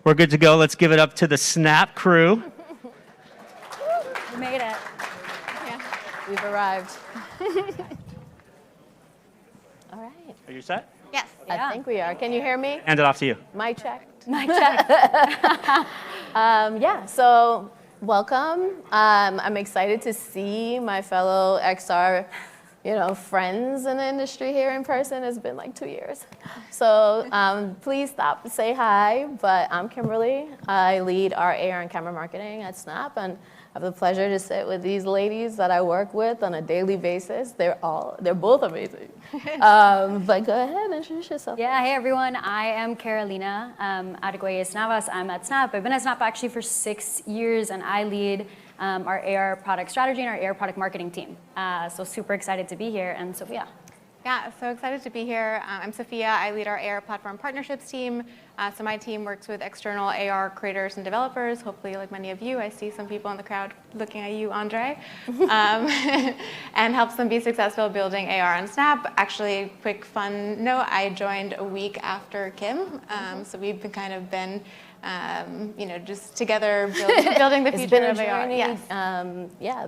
We're good to go. Let's give it up to the Snap crew. We made it. Yeah. We've arrived. All right. Are you set? Yes. Yeah. I think we are. Can you hear me? Hand it off to you. Mic check. Mic check. Yeah, so welcome. I'm excited to see my fellow XR, friends in the industry here in person. It's been like 2 years. So please stop, say hi. But I'm Kimberlee. I lead our AR and camera marketing at Snap, and I have the pleasure to sit with these ladies that I work with on a daily basis. They're both amazing. But go ahead, introduce yourself. Yeah, hey everyone. I am Carolina Arguelles Navas. I'm at Snap. I've been at Snap actually for 6 years, and I lead our AR product strategy and our AR product marketing team. So super excited to be here. And Sophia. Yeah, so excited to be here. I'm Sophia. I lead our AR platform partnerships team. So my team works with external AR creators and developers. Hopefully, like many of you, I see some people in the crowd looking at you, Andre, and helps them be successful building AR on Snap. Actually, quick fun note, I joined a week after Kim. So we've been just together building the future of AR. Yes.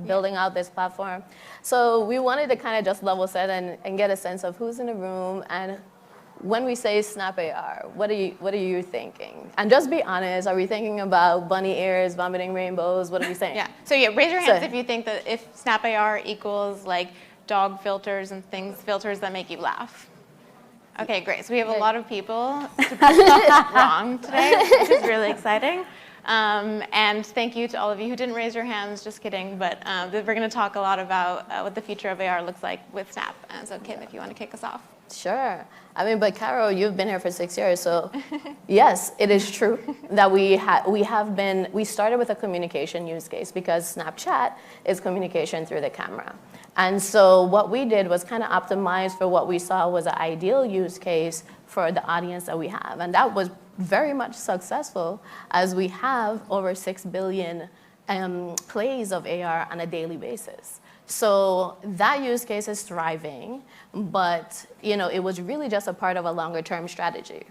Building out this platform. So we wanted to kind of just level set and get a sense of who's in the room, and when we say Snap AR, what are you thinking? And just be honest, are we thinking about bunny ears, vomiting rainbows? What are we saying? Yeah. So raise your hands if you think that if Snap AR equals like dog filters and filters that make you laugh. Okay, great. So we have a lot of people to prove wrong today, which is really exciting. And thank you to all of you who didn't raise your hands, just kidding. But we're going to talk a lot about what the future of AR looks like with Snap. And so Kim, if you want to kick us off. Sure. But Carol, you've been here for 6 years, so yes, it is true that we started with a communication use case because Snapchat is communication through the camera. And so what we did was kind of optimize for what we saw was an ideal use case for the audience that we have. And that was very much successful, as we have over 6 billion plays of AR on a daily basis. So that use case is thriving, but it was really just a part of a longer term strategy.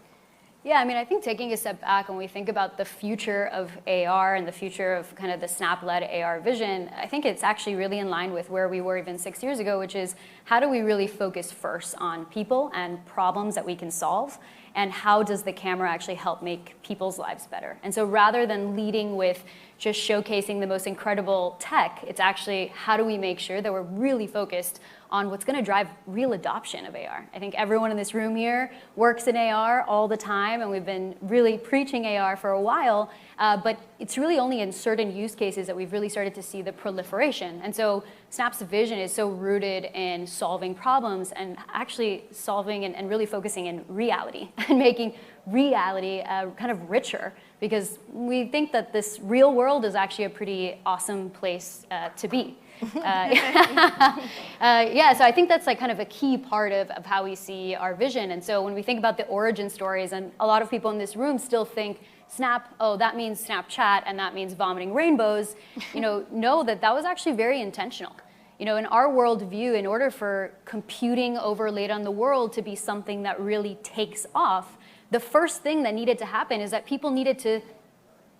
Yeah, I think taking a step back, when we think about the future of AR and the future of kind of the Snap-led AR vision, I think it's actually really in line with where we were even 6 years ago, which is how do we really focus first on people and problems that we can solve, and how does the camera actually help make people's lives better? And so rather than leading with just showcasing the most incredible tech, it's actually how do we make sure that we're really focused on what's going to drive real adoption of AR. I think everyone in this room here works in AR all the time, and we've been really preaching AR for a while, but it's really only in certain use cases that we've really started to see the proliferation. And so Snap's vision is so rooted in solving problems and actually solving and really focusing in reality and making reality kind of richer, because we think that this real world is actually a pretty awesome place to be. So I think that's like kind of a key part of how we see our vision. And so when we think about the origin stories, and a lot of people in this room still think Snap, oh, that means Snapchat and that means vomiting rainbows, know that was actually very intentional. In our worldview, in order for computing overlaid on the world to be something that really takes off, the first thing that needed to happen is that people needed to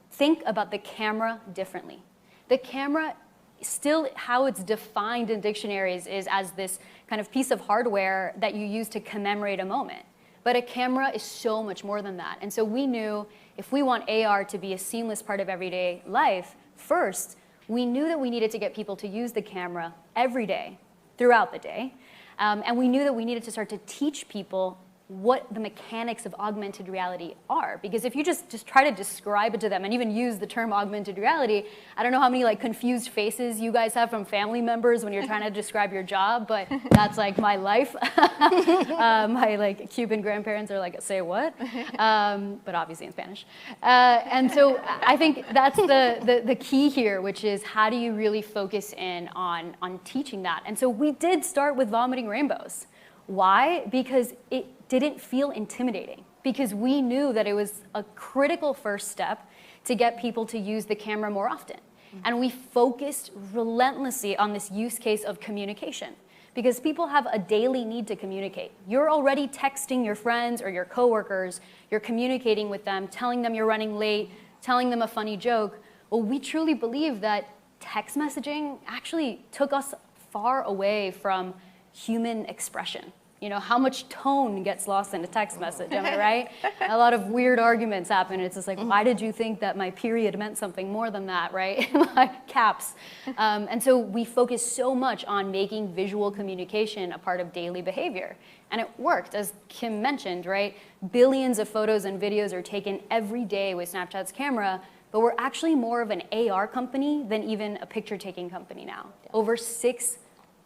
think about the camera differently. The camera, still how it's defined in dictionaries, is as this kind of piece of hardware that you use to commemorate a moment. But a camera is so much more than that. And so we knew if we want AR to be a seamless part of everyday life, first, we knew that we needed to get people to use the camera every day, throughout the day. And we knew that we needed to start to teach people what the mechanics of augmented reality are. Because if you just try to describe it to them and even use the term augmented reality, I don't know how many confused faces you guys have from family members when you're trying to describe your job, but that's like my life. My Cuban grandparents are like, say what? But obviously in Spanish. And so I think that's the key here, which is how do you really focus in on teaching that? And so we did start with vomiting rainbows. Why? Because it didn't feel intimidating, because we knew that it was a critical first step to get people to use the camera more often. And we focused relentlessly on this use case of communication, because people have a daily need to communicate. You're already texting your friends or your coworkers, you're communicating with them, telling them you're running late, telling them a funny joke. Well, we truly believe that text messaging actually took us far away from human expression. You know, how much tone gets lost in a text message, am I right? A lot of weird arguments happen. It's just like, why did you think that my period meant something more than that, right? Like caps. And so we focus so much on making visual communication a part of daily behavior. And it worked, as Kim mentioned, right? Billions of photos and videos are taken every day with Snapchat's camera, but we're actually more of an AR company than even a picture-taking company now. Yeah. Over 6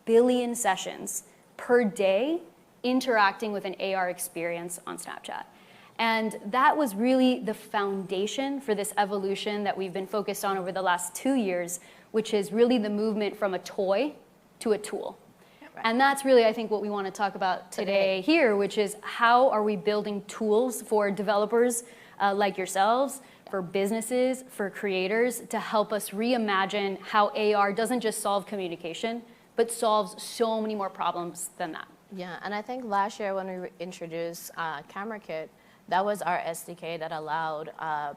billion sessions per day interacting with an AR experience on Snapchat. And that was really the foundation for this evolution that we've been focused on over the last 2 years, which is really the movement from a toy to a tool. Yeah, right. And that's really, I think, what we want to talk about today here, which is how are we building tools for developers like yourselves, for businesses, for creators, to help us reimagine how AR doesn't just solve communication, but solves so many more problems than that. Yeah, and I think last year when we introduced Camera Kit, that was our SDK that allowed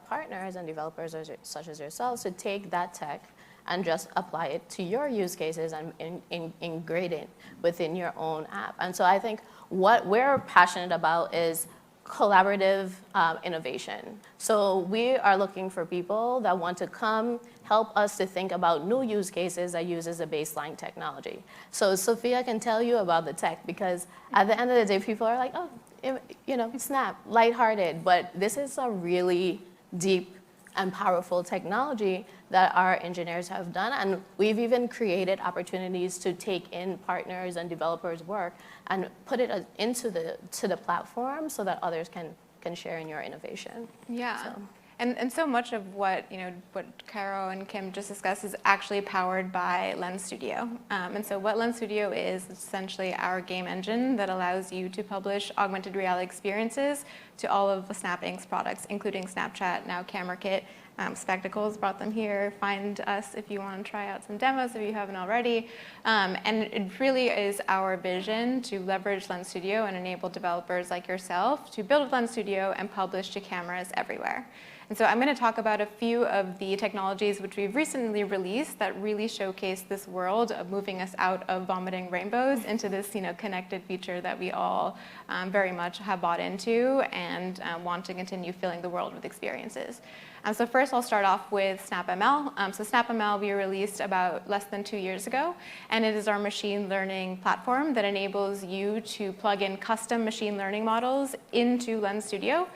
partners and developers such as yourselves to take that tech and just apply it to your use cases and integrate it within your own app. And so I think what we're passionate about is collaborative innovation. So we are looking for people that want to come help us to think about new use cases that uses a baseline technology. So Sophia can tell you about the tech, because at the end of the day, people are like, oh, you know, Snap, lighthearted, but this is a really deep and powerful technology that our engineers have done, and we've even created opportunities to take in partners and developers' work and put it into the platform so that others can share in your innovation. Yeah. So. And so much of what Caro and Kim just discussed is actually powered by Lens Studio. And so what Lens Studio is essentially our game engine that allows you to publish augmented reality experiences to all of Snap Inc.'s products, including Snapchat, now Camera Kit, Spectacles, brought them here. Find us if you want to try out some demos if you haven't already. And it really is our vision to leverage Lens Studio and enable developers like yourself to build with Lens Studio and publish to cameras everywhere. And so I'm going to talk about a few of the technologies which we've recently released that really showcase this world of moving us out of vomiting rainbows into this connected future that we all very much have bought into and want to continue filling the world with experiences. So first I'll start off with SnapML. So SnapML we released about less than 2 years ago, and it is our machine learning platform that enables you to plug in custom machine learning models into Lens Studio.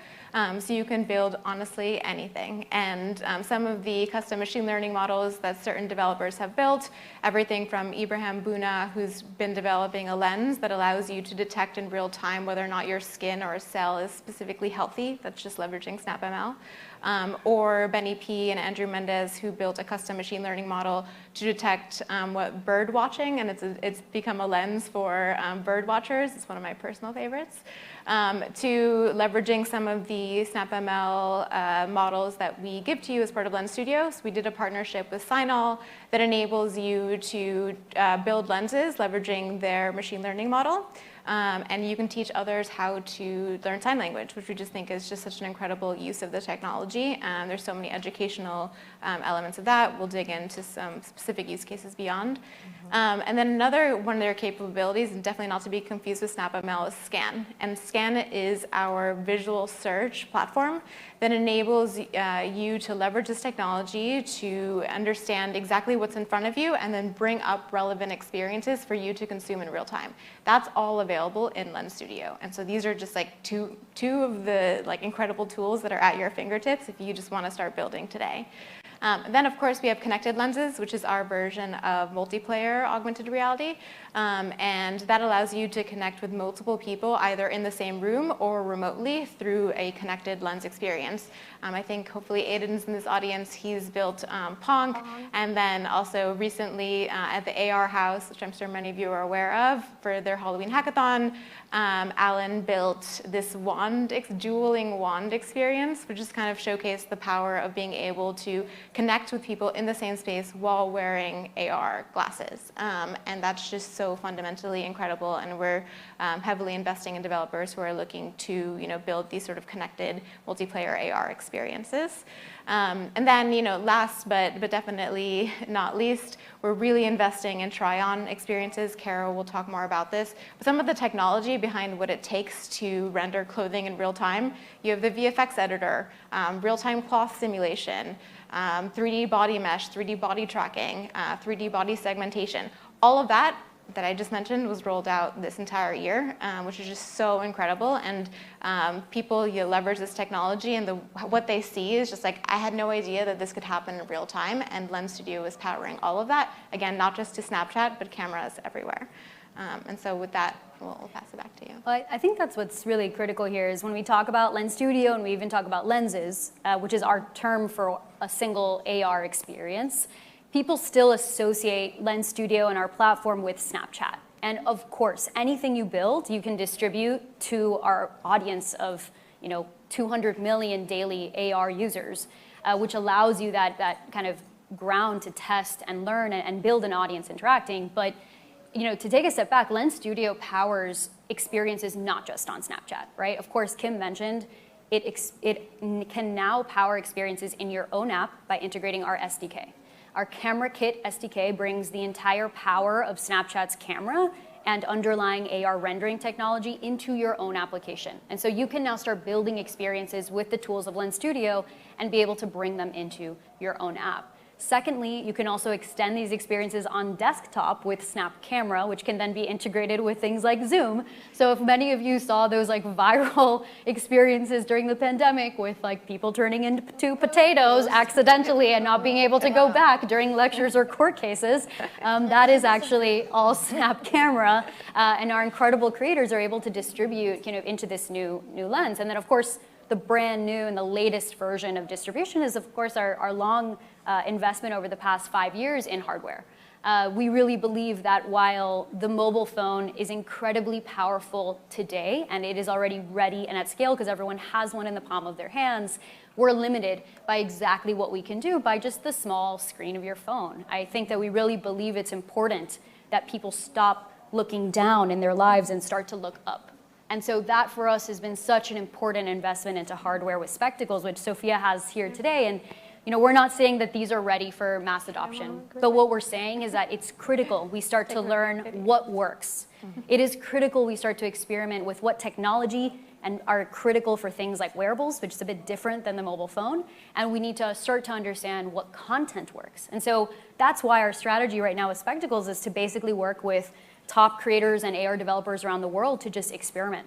So you can build, honestly, anything. And some of the custom machine learning models that certain developers have built, everything from Ibrahim Buna, who's been developing a lens that allows you to detect in real time whether or not your skin or a cell is specifically healthy. That's just leveraging SnapML. Or Benny P. and Andrew Mendez, who built a custom machine learning model to detect what bird watching, and it's become a lens for bird watchers. It's one of my personal favorites. To leveraging some of the SnapML models that we give to you as part of Lens Studio. So we did a partnership with Signal that enables you to build lenses leveraging their machine learning model. And you can teach others how to learn sign language, which we just think is just such an incredible use of the technology. There's so many educational elements of that. We'll dig into some specific use cases beyond. And then another one of their capabilities, and definitely not to be confused with SnapML, is Scan. And Scan is our visual search platform that enables you to leverage this technology to understand exactly what's in front of you and then bring up relevant experiences for you to consume in real time. That's all available in Lens Studio. And so these are just like two of the incredible tools that are at your fingertips if you just want to start building today. Then, of course, we have connected lenses, which is our version of multiplayer augmented reality. And that allows you to connect with multiple people either in the same room or remotely through a connected lens experience. I think hopefully Aiden's in this audience. He's built Ponk, and then also recently at the AR House, which I'm sure many of you are aware of, for their Halloween hackathon, Alan built this dueling wand experience, which just kind of showcased the power of being able to connect with people in the same space while wearing AR glasses. And that's just so fundamentally incredible. And we're heavily investing in developers who are looking to build these sort of connected multiplayer AR experiences. And then, last but definitely not least, we're really investing in try-on experiences. Carol will talk more about this. But some of the technology behind what it takes to render clothing in real time, you have the VFX editor, real-time cloth simulation, 3D body mesh, 3D body tracking, 3D body segmentation. All of that I just mentioned was rolled out this entire year, which is just so incredible. And people leverage this technology, and what they see is just like, I had no idea that this could happen in real time, and Lens Studio is powering all of that. Again, not just to Snapchat, but cameras everywhere. And so with that, we'll pass it back to you. Well, I think that's what's really critical here is when we talk about Lens Studio and we even talk about lenses, which is our term for a single AR experience, people still associate Lens Studio and our platform with Snapchat. And of course, anything you build, you can distribute to our audience of 200 million daily AR users, which allows you that kind of ground to test and learn and build an audience interacting. But to take a step back, Lens Studio powers experiences not just on Snapchat, right? Of course, Kim mentioned it can now power experiences in your own app by integrating our SDK. Our Camera Kit SDK brings the entire power of Snapchat's camera and underlying AR rendering technology into your own application. And so you can now start building experiences with the tools of Lens Studio and be able to bring them into your own app. Secondly, you can also extend these experiences on desktop with Snap Camera, which can then be integrated with things like Zoom. So if many of you saw those viral experiences during the pandemic with people turning into potatoes accidentally and not being able to go back during lectures or court cases, that is actually all Snap Camera. And our incredible creators are able to distribute into this new lens. And then of course, the brand new and the latest version of distribution is, of course, our long investment over the past 5 years in hardware. We really believe that while the mobile phone is incredibly powerful today, and it is already ready and at scale because everyone has one in the palm of their hands, we're limited by exactly what we can do by just the small screen of your phone. I think that we really believe it's important that people stop looking down in their lives and start to look up. And so that for us has been such an important investment into hardware with Spectacles, which Sophia has here today. And we're not saying that these are ready for mass adoption, but what we're saying is that it's critical we start to learn what works. It is critical we start to experiment with what technology and are critical for things like wearables, which is a bit different than the mobile phone. And we need to start to understand what content works. And so that's why our strategy right now with Spectacles is to basically work with top creators and AR developers around the world to just experiment.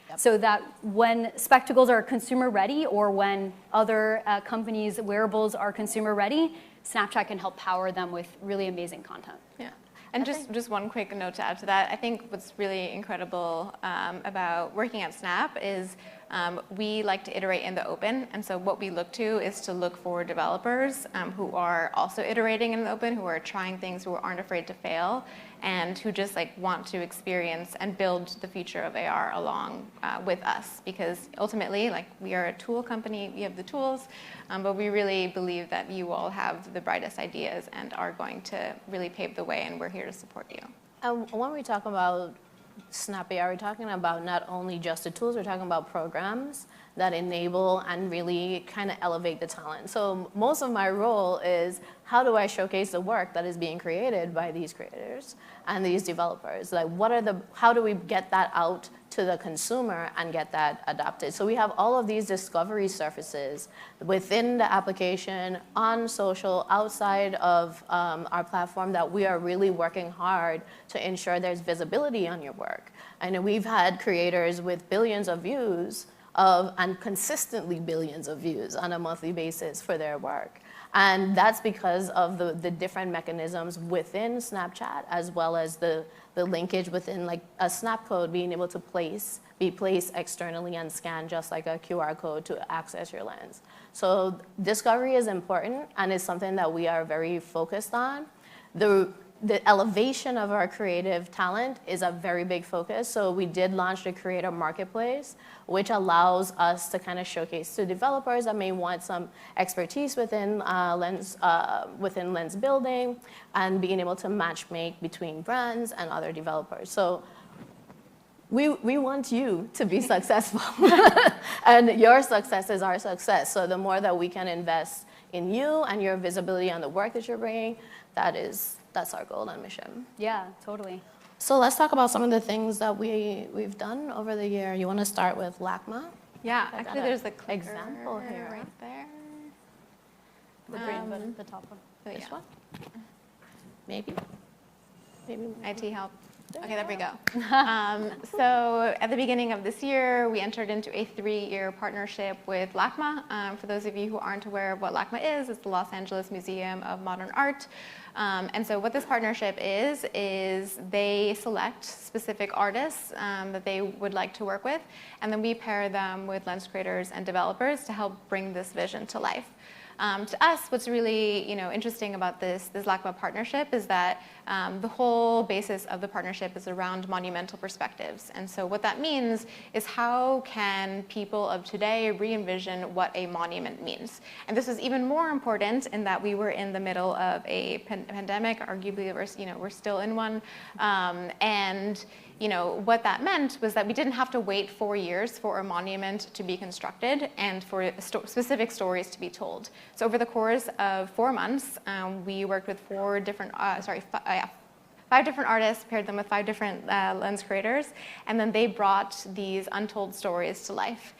Yep. So that when Spectacles are consumer ready or when other companies' wearables are consumer ready, Snapchat can help power them with really amazing content. Yeah. And just one quick note to add to that. I think what's really incredible about working at Snap is we like to iterate in the open. And so what we look to is to look for developers who are also iterating in the open, who are trying things, who aren't afraid to fail, and who just want to experience and build the future of AR along with us. Because ultimately, we are a tool company, we have the tools, but we really believe that you all have the brightest ideas and are going to really pave the way, and we're here to support you. When we talk about Snap AR, we're talking about not only just the tools, we're talking about programs that enable and really kind of elevate the talent. So most of my role is how do I showcase the work that is being created by these creators and these developers? How do we get that out to the consumer and get that adopted? So we have all of these discovery surfaces within the application, on social, outside of our platform that we are really working hard to ensure there's visibility on your work. And we've had creators with billions of views and consistently billions of views on a monthly basis for their work. And that's because of the different mechanisms within Snapchat, as well as the linkage within a snap code being able to be placed externally and scanned just like a QR code to access your lens. So discovery is important and is something that we are very focused on. the elevation of our creative talent is a very big focus. So we did launch the Creator Marketplace, which allows us to kind of showcase to developers that may want some expertise within lens building and being able to match make between brands and other developers. So we want you to be successful, and your success is our success. So the more that we can invest in you and your visibility on the work that you're bringing, that's our goal and mission. Yeah, totally. So let's talk about some of the things that we've done over the year. You want to start with LACMA? Yeah, I got actually a there's the example clicker here. right there. The green button, the top one. This Yeah. one? Maybe. IT help. Okay, there we go. So at the beginning of this year, we entered into a 3-year partnership with LACMA. For those of you who aren't aware of what LACMA is, it's the Los Angeles Museum of Modern Art. And so what this partnership is they select specific artists that they would like to work with, and then we pair them with lens creators and developers to help bring this vision to life. To us, what's really interesting about this LACMA partnership is that the whole basis of the partnership is around monumental perspectives. And so what that means is how can people of today re-envision what a monument means? And this is even more important in that we were in the middle of a pandemic. Arguably, we're still in one. And what that meant was that we didn't have to wait 4 years for a monument to be constructed and for specific stories to be told. So over the course of 4 months, we worked with 5 different artists, paired them with 5 different lens creators, and then they brought these untold stories to life.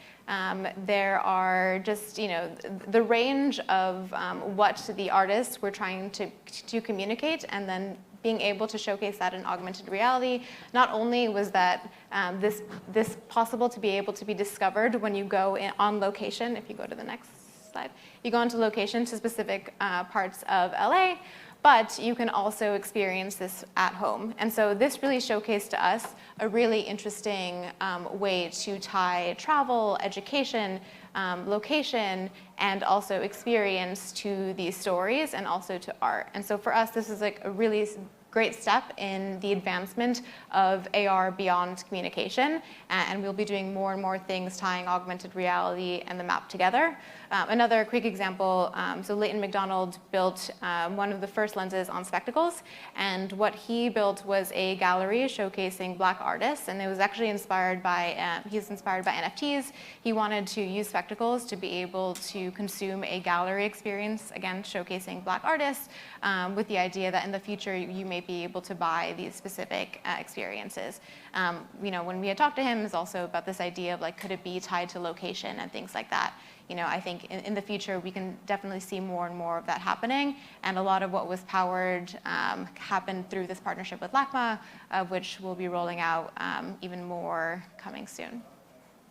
There are just, the range of what the artists were trying to communicate, and then being able to showcase that in augmented reality. Not only was that this possible to be able to be discovered when you go on location, if you go to the next slide, you go onto location to specific parts of LA, but you can also experience this at home. And so this really showcased to us a really interesting way to tie travel, education, location, and also experience to these stories and also to art. And so for us, this is like a really great step in the advancement of AR beyond communication, and we'll be doing more and more things tying augmented reality and the map together. Another quick example, so Leighton McDonald built one of the first lenses on spectacles, and what he built was a gallery showcasing Black artists, and it was actually inspired by, he's inspired by NFTs. He wanted to use spectacles to be able to consume a gallery experience, again, showcasing Black artists, with the idea that in the future you may be able to buy these specific experiences. When we had talked to him, it's also about this idea of like, could it be tied to location and things like that. I think in the future we can definitely see more and more of that happening, and a lot of what was powered happened through this partnership with LACMA, of which we'll be rolling out even more coming soon.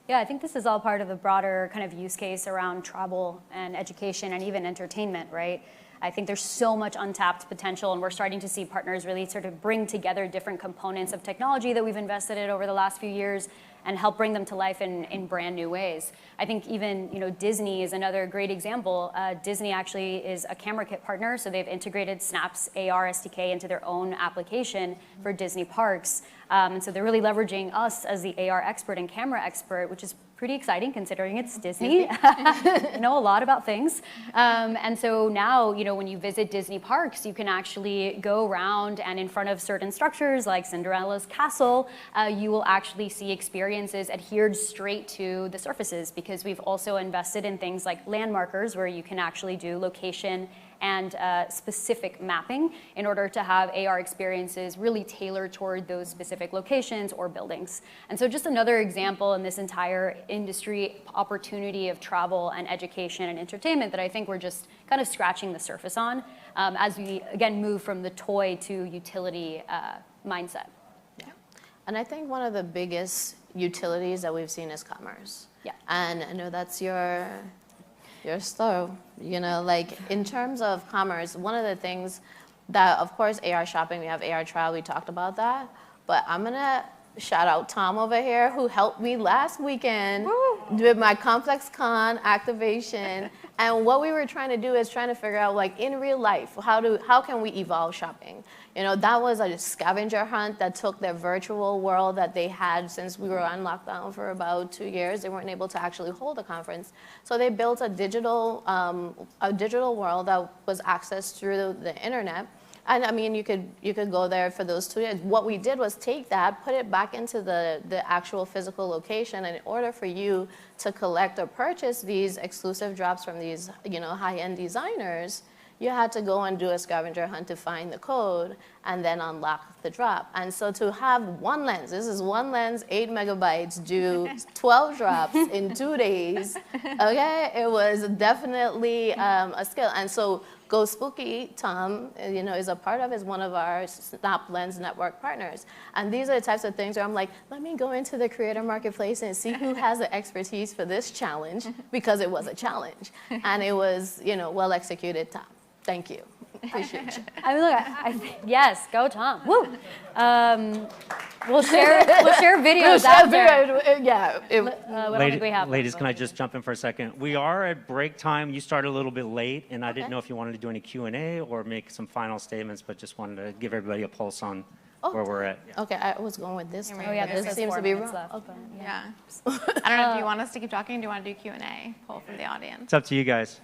Yeah, I think this is all part of the broader kind of use case around travel and education and even entertainment, right? I think there's so much untapped potential, and we're starting to see partners really sort of bring together different components of technology that we've invested in over the last few years and help bring them to life in brand new ways. I think even Disney is another great example. Disney actually is a camera kit partner, so they've integrated Snap's AR SDK into their own application for Disney parks. And so they're really leveraging us as the AR expert and camera expert, which is pretty exciting considering it's Disney. Know a lot about things. And so now, when you visit Disney parks, you can actually go around, and in front of certain structures like Cinderella's castle, you will actually see experiences adhered straight to the surfaces, because we've also invested in things like landmarkers where you can actually do location and specific mapping in order to have AR experiences really tailored toward those specific locations or buildings. And so just another example in this entire industry opportunity of travel and education and entertainment that I think we're just kind of scratching the surface on as we, again, move from the toy to utility mindset. Yeah. And I think one of the biggest utilities that we've seen is commerce. Yeah. And I know that's your store, like in terms of commerce, one of the things that, of course, AR shopping, we have AR trial, we talked about that, but I'm gonna shout out Tom over here who helped me last weekend with my complex con activation. And what we were trying to do is trying to figure out, like, in real life, how can we evolve shopping? You know, that was a scavenger hunt that took their virtual world that they had since we were on lockdown for about 2 years. They weren't able to actually hold a conference. So they built a digital world that was accessed through the internet. And I mean, you could go there for those 2 days. What we did was take that, put it back into the actual physical location, and in order for you to collect or purchase these exclusive drops from these, you know, high-end designers, you had to go and do a scavenger hunt to find the code and then unlock the drop. And so to have one lens, this is one lens, 8 megabytes, do 12 drops in 2 days, okay? It was definitely a skill. And so Go Spooky, Tom, you know, is one of our Snap Lens Network partners. And these are the types of things where I'm like, let me go into the creator marketplace and see who has the expertise for this challenge, because it was a challenge. And it was, you know, well executed, Tom. Thank you. Appreciate you. I mean, look, yes, go Tom. Woo. We'll share videos out there. Yeah. What else do we have? Ladies, can I just jump in for a second? We are at break time. You started a little bit late, and I didn't know if you wanted to do any Q&A or make some final statements, but just wanted to give everybody a pulse on where we're at. Yeah. Okay, I was going with this. Oh, yeah, this seems to be wrong. Okay. Yeah. I don't know if you want us to keep talking. Do you want to do Q&A? Poll from the audience. It's up to you guys.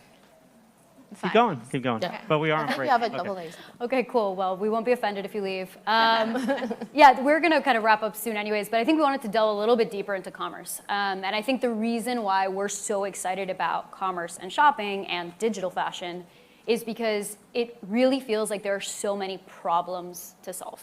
Keep going. Keep going. Yeah. But we are I on think break. you have a couple days. Okay, cool. Well, we won't be offended if you leave. Yeah, we're going to kind of wrap up soon anyways, but I think we wanted to delve a little bit deeper into commerce. And I think the reason why we're so excited about commerce and shopping and digital fashion is because it really feels like there are so many problems to solve.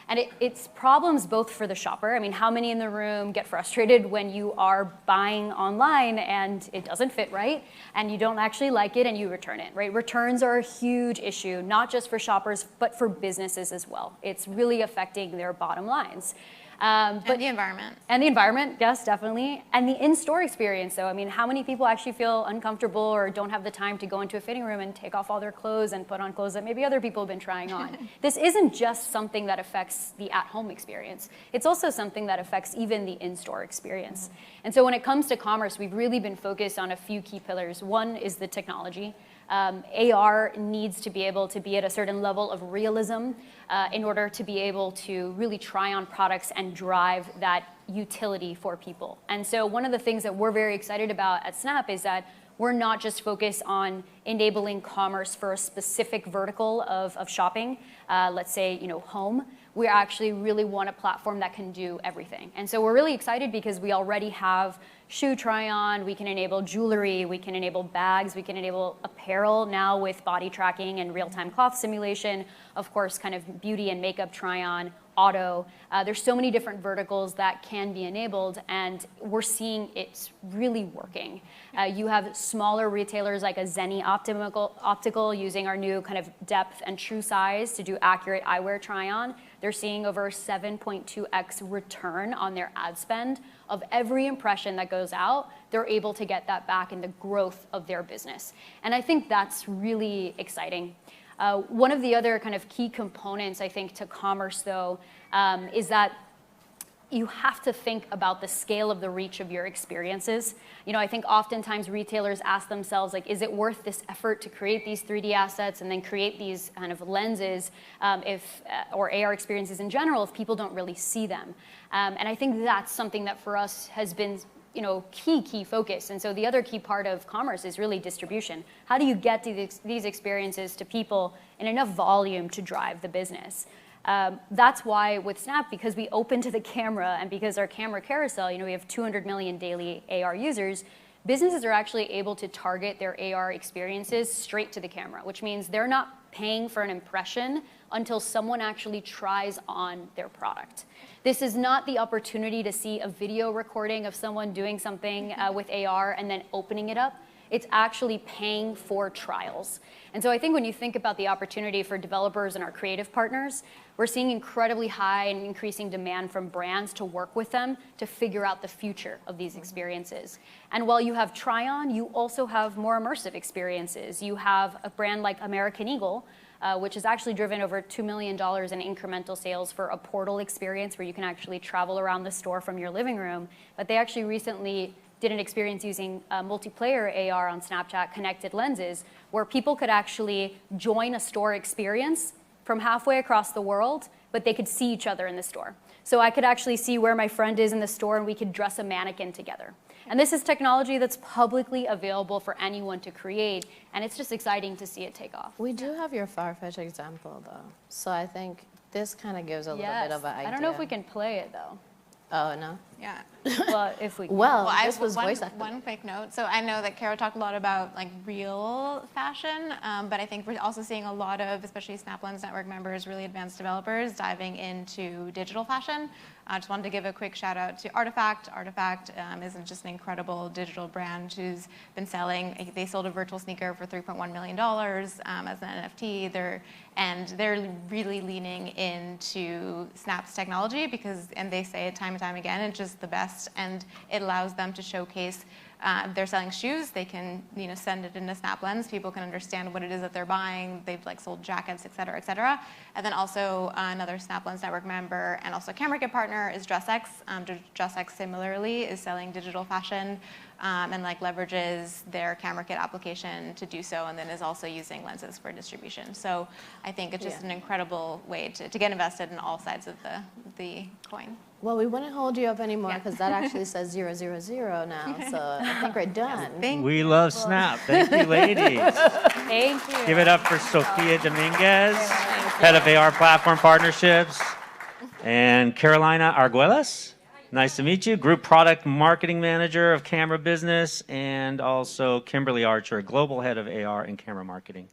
And it's problems both for the shopper. I mean, how many in the room get frustrated when you are buying online and it doesn't fit right, and you don't actually like it and you return it, right? Returns are a huge issue, not just for shoppers, but for businesses as well. It's really affecting their bottom lines. But the environment. And the environment, yes, definitely. And the in-store experience, though. I mean, how many people actually feel uncomfortable or don't have the time to go into a fitting room and take off all their clothes and put on clothes that maybe other people have been trying on? This isn't just something that affects the at-home experience. It's also something that affects even the in-store experience. And so when it comes to commerce, we've really been focused on a few key pillars. One is the technology. AR needs to be able to be at a certain level of realism in order to be able to really try on products and drive that utility for people. And so one of the things that we're very excited about at Snap is that we're not just focused on enabling commerce for a specific vertical of shopping, let's say, you know, home. We actually really want a platform that can do everything. And so we're really excited because we already have shoe try-on, we can enable jewelry, we can enable bags, we can enable apparel now with body tracking and real-time cloth simulation, of course, kind of beauty and makeup try-on, auto. There's so many different verticals that can be enabled, and we're seeing it's really working. You have smaller retailers like a Zenni Optical using our new kind of depth and true size to do accurate eyewear try-on. They're seeing over 7.2x return on their ad spend of every impression that goes out. They're able to get that back in the growth of their business. And I think that's really exciting. One of the other kind of key components, I think, to commerce, though, is that you have to think about the scale of the reach of your experiences. You know, I think oftentimes retailers ask themselves, like, is it worth this effort to create these 3D assets and then create these kind of lenses or AR experiences in general if people don't really see them? And I think that's something that for us has been, you know, key focus. And so the other key part of commerce is really distribution. How do you get these experiences to people in enough volume to drive the business? That's why with Snap, because we open to the camera and because our camera carousel, you know, we have 200 million daily AR users, businesses are actually able to target their AR experiences straight to the camera, which means they're not paying for an impression until someone actually tries on their product. This is not the opportunity to see a video recording of someone doing something with AR and then opening it up. It's actually paying for trials. And so I think when you think about the opportunity for developers and our creative partners, we're seeing incredibly high and increasing demand from brands to work with them to figure out the future of these experiences. And while you have try-on, you also have more immersive experiences. You have a brand like American Eagle, which has actually driven over $2 million in incremental sales for a portal experience where you can actually travel around the store from your living room. But they actually recently did an experience using multiplayer AR on Snapchat connected lenses, where people could actually join a store experience from halfway across the world, but they could see each other in the store. So I could actually see where my friend is in the store, and we could dress a mannequin together. And this is technology that's publicly available for anyone to create, and it's just exciting to see it take off. We do have your Farfetch example, though. So I think this kind of gives a little bit of an idea. I don't know if we can play it, though. Oh, no? Yeah. Well, if we can. Well, I this was one, voice acting. one quick note. So I know that Kara talked a lot about like real fashion, but I think we're also seeing a lot of, especially Snaplens Network members, really advanced developers diving into digital fashion. I just wanted to give a quick shout out to Artifact. Artifact is just an incredible digital brand who's been selling. They sold a virtual sneaker for $3.1 million as an NFT. They're really leaning into Snap's technology and they say it time and time again, it's just the best, and it allows them to showcase. They're selling shoes. They can, send it into SnapLens. People can understand what it is that they're buying. They've sold jackets, et cetera, et cetera. And then also another SnapLens Network member and also camera kit partner is DressX. DressX similarly is selling digital fashion and leverages their camera kit application to do so, and then is also using lenses for distribution. So I think it's just an incredible way to get invested in all sides of the coin. Well, we wouldn't hold you up anymore because that actually says 000 now. So I think we're done. We love Snap. Thank you, ladies. Thank you. Give it up for Sophia Dominguez, head of AR platform partnerships, and Carolina Arguelles. Nice to meet you. Group product marketing manager of camera business, and also Kimberlee Archer, global head of AR and camera marketing.